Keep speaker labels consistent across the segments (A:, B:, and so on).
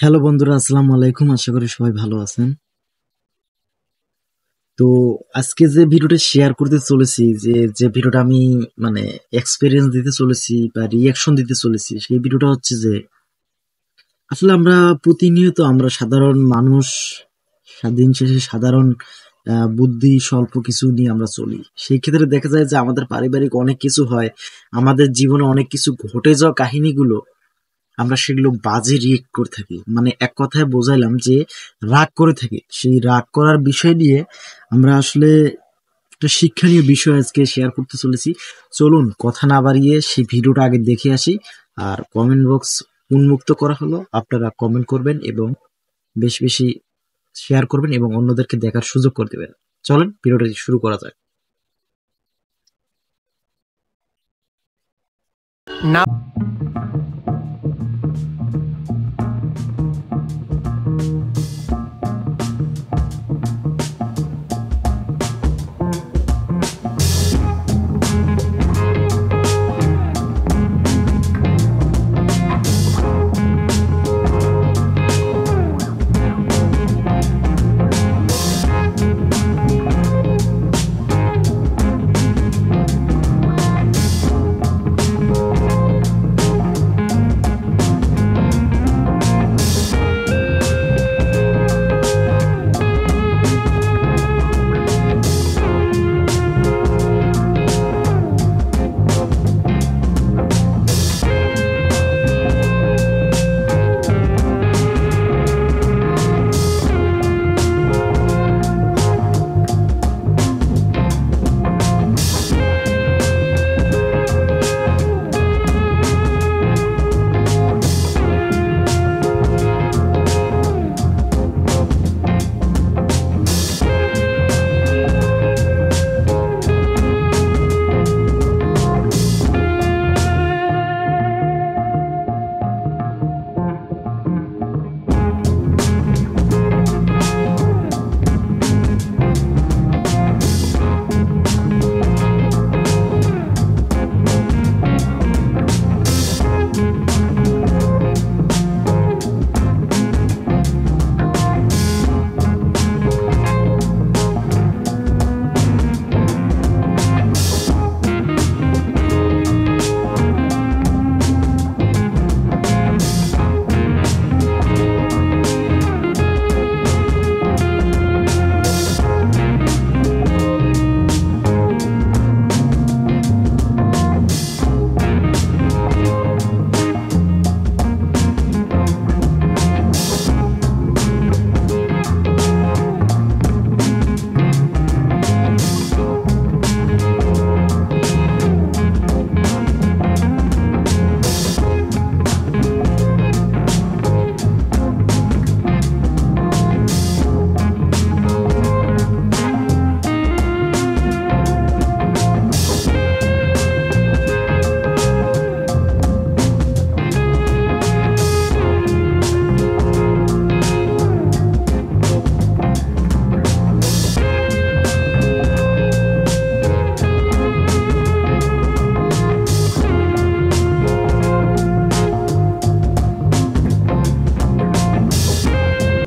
A: Hello বন্ধুরা, আসসালামু আলাইকুম। আশা করি সবাই ভালো আছেন। তো আজকে যে ভিডিওটা শেয়ার করতে চলেছি, যে ভিডিওটা আমি মানে এক্সপিরিয়েন্স দিতে চলেছি বা রিয়াকশন দিতে চলেছি, সেই ভিডিওটা হচ্ছে যে আসলে আমরা প্রতিনিয়ত আমরা সাধারণ মানুষ, দিন শেষে সাধারণ বুদ্ধি স্বল্প কিছু নিয়ে আমরা চলি। সেই ক্ষেত্রে দেখা যায় যে আমাদের পারিবারিক অনেক কিছু হয়, আমাদের জীবনে অনেক কিছু ঘটে যাওয়া কাহিনীগুলো আমরা সেগুলো বাজে রিয়েক্ট করে থাকি। মানে এক কথায় বোঝাইলাম যে রাগ করে থাকি। সেই রাগ করার বিষয় নিয়ে আমরা আসলে একটা শিক্ষণীয় বিষয় আজকে শেয়ার করতে চলেছি। চলুন কথা না বাড়িয়ে সেই ভিডিওটা আগে দেখে আসি। আর কমেন্ট বক্স উন্মুক্ত করা হলো, আপনারা কমেন্ট করবেন এবং বেশি বেশি শেয়ার করবেন এবং অন্যদেরকে দেখার সুযোগ করে দেবেন। চলেন ভিডিওটা শুরু করা যাক।
B: না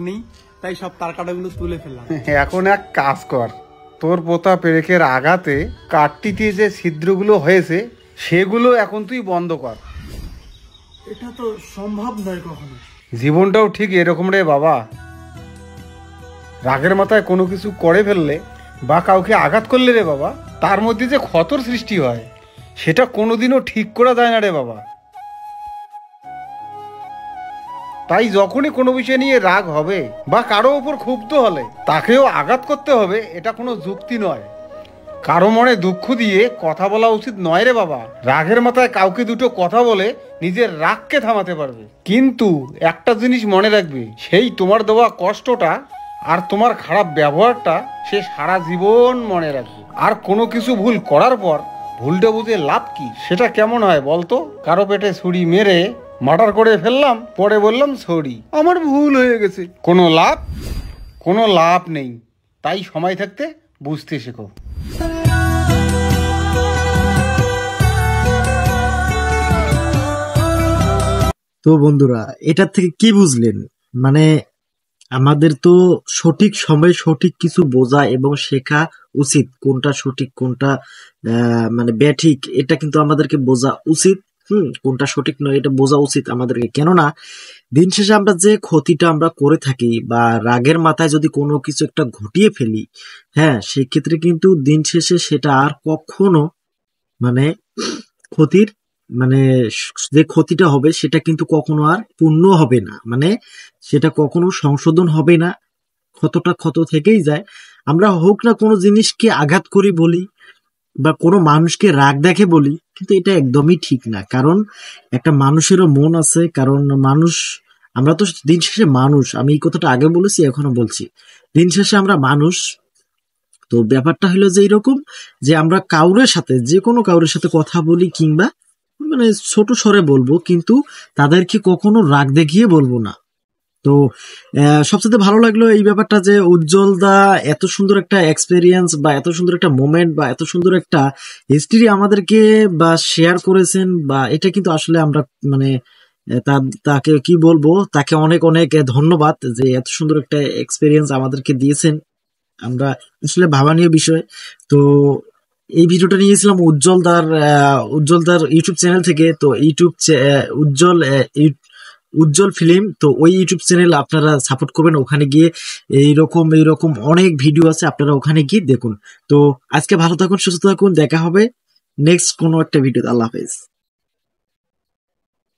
B: নেই, তাই সব তার কাটাগুলো তুলে ফেললাম।
C: এখন এক কাজ কর, তোর পোতা পেরেকের আঘাতে কাঠটিতে যে ছিদ্রগুলো হয়েছে সেগুলো এখন তুই বন্ধ কর।
B: এটা তো সম্ভব নয় কখনো।
C: জীবনটাও ঠিক এরকম রে বাবা। রাগের মাথায় কোনো কিছু করে ফেললে বা কাউকে আঘাত করলে রে বাবা, তার মধ্যে যে ক্ষতর সৃষ্টি হয় সেটা কোনোদিনও ঠিক করা যায় না রে বাবা। তাই যখনই কোনো বিষয় নিয়ে রাগ হবে বা কারো ওপর ক্ষুব্ধ হলে তাকেও আঘাত করতে হবে, এটা কোনো যুক্তি নয়। কারো মনে দুঃখ দিয়ে কথা বলা উচিত নয় রে বাবা। রাগের মাথায় কাউকে দুটো কথা বলে নিজের রাগকে থামাতে পারবে, কিন্তু একটা জিনিস মনে রাখবে, সেই তোমার দেওয়া কষ্টটা আর তোমার খারাপ ব্যবহারটা সে সারা জীবন মনে রাখবে। আর কোনো কিছু ভুল করার পর ভুলটা বুঝে লাভ কি, সেটা কেমন হয় বলতো? কারো পেটে ছুরি মেরে মার্ডার করে ফেললাম, পরে বললাম সরি, আমার ভুল হয়ে গেছে। কোনো লাভ নেই। তাই সময় থাকতে বুঝতে শেখো।
A: তো বন্ধুরা, এটার থেকে কি বুঝলেন? মানে আমাদের তো সঠিক সময়ে সঠিক কিছু বোঝা এবং শেখা উচিত, কোনটা সঠিক কোনটা মানে ব্যাঠিক, এটা কিন্তু আমাদেরকে বোঝা উচিত। কোনটা সঠিক নয় এটা বোঝা উচিত আমাদেরকে, কেননা দিন শেষে আমরা যে ক্ষতিটা আমরা করে থাকি বা রাগের মাথায় যদি কোনো কিছু একটা ঘটিয়ে ফেলি, হ্যাঁ সেক্ষেত্রে কিন্তু দিন শেষে সেটা আর কখনো মানে ক্ষতির মানে যে ক্ষতিটা হবে সেটা কিন্তু কখনো আর পূর্ণ হবে না, মানে সেটা কখনো সংশোধন হবে না, ক্ষতটা ক্ষত থেকেই যায়। আমরা হোক না কোনো জিনিসকে আঘাত করি বলি বা কোনো মানুষকে রাগ দেখে বলি, কিন্তু এটা একদমই ঠিক না। কারণ একটা মানুষেরও মন আছে, কারণ মানুষ, আমরা তো দিন শেষে মানুষ, আমি এই কথাটা আগে বলেছি এখনো বলছি, দিন শেষে আমরা মানুষ। তো ব্যাপারটা হলো যে এরকম, যে আমরা কাউরের সাথে যে কোনো কাউরের সাথে কথা বলি কিংবা মানে ছোট স্বরে বলবো, কিন্তু তাদেরকে কখনো রাগ দেখিয়ে বলবো না। তো সবচেয়ে ভালো লাগলো এই ব্যাপারটা যে উজ্জ্বল দা এত সুন্দর একটা এক্সপেরিয়েন্স বা এত সুন্দর একটা মোমেন্ট বা এত সুন্দর একটা হিস্ট্রি আমাদেরকে বা শেয়ার করেছেন, বা এটা কিন্তু আসলে আমরা মানে তাকে কি বলবো, তাকে অনেক অনেক ধন্যবাদ যে এত সুন্দর একটা এক্সপেরিয়েন্স আমাদেরকে দিয়েছেন। আমরা আসলে ভাবানীয় বিষয়। তো এই ভিডিওটা নিয়েছিলাম উজ্জ্বলদার ইউটিউব চ্যানেল থেকে। তো উজ্জ্বল উজ্জ্বল ফিল্ম, তো ওই ইউটিউব চ্যানেল আপনারা সাপোর্ট করবেন, ওখানে গিয়ে এইরকম অনেক ভিডিও আছে, আপনারা ওখানে গিয়ে দেখুন। তো আজকে ভালো থাকুন, সুস্থ থাকুন, দেখা হবে নেক্সট কোনো একটা ভিডিও। আল্লাহ হাফেজ।